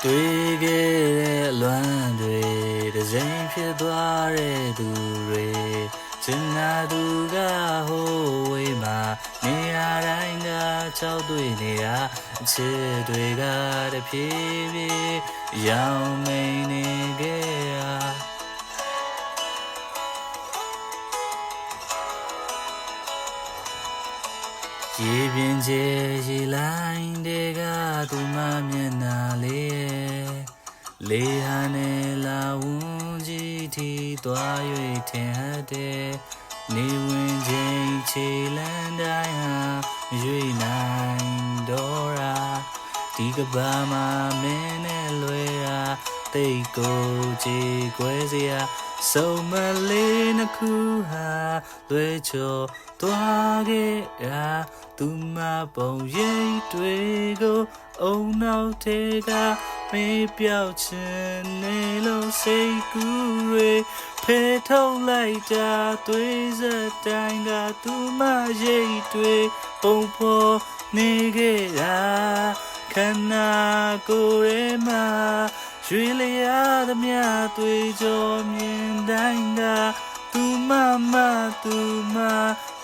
တွေ့ခဲ့တဲ့လွမ်းတွေတစ်စိမ်ဖြစ်သွားတဲ့သူတွေကျင်နာသူကဟိုဝေးမှာနေရာတိုင်းကချောက်တွေ့နေတာအချစ်တွေကတဖြည်းဖြည်းရောင်မိန်နေခဲ့တာရေပြင်းကျဲရေလိုင်းတွေကသူမမျက်နှာလေးလေဟာနဲ့လာဝန်းကြီးထီသွား၍ထင်ဟပ်တဲ့နေဝင်ချိန်ခြေလန်းတိုင်းဟာရွေနိုင်တော့ရာဒီကဘာမှာမင်းနဲ့လွယ်ရာတိတ်ကိုကြည်ကွဲစရာစုံမလေးနှစ်ခုဟာလွယ်ချော်သွားခဲ့ရာသူမပုံရိပ်တွေကိုအုံနောက်ထဲကမေးပြောက်ချင်နေလို့စိတ်ကူးတွေဖေထုတ်လိုက်တာသွေးစက်တိုင်းကသူမရိပ်တွေပုံဖော်နေခဲ့တာခန္ဓာကိုယ်ရဲမှာရွှေလျားသမျှသွေးကြောမြင်တိုင်းကသူမ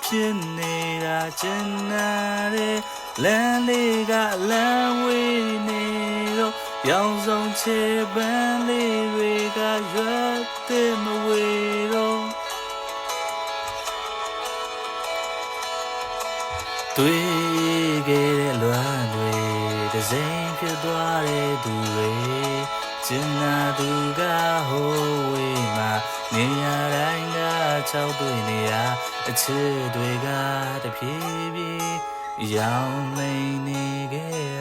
ဖြစ်နေတာကျင်နာတဲ့လမ်းလေးကလမ်းဝေးနေတော့ရောင်စုံချေပန်းလေးတွေကရွက်တဲ့မဝေတော့တွေ့ခဲ့တဲ့လွမ်းတွေတစ်စိမ်ဖြစ်သွားတဲ့သူတွေကျင်နာသူကဟိုဝေးမှာနေရာတိုင်းကချောက်တွေ့နေတာအချစ်တွေကတဖြည်းဖြည်းရောင်မိန်နေခဲ့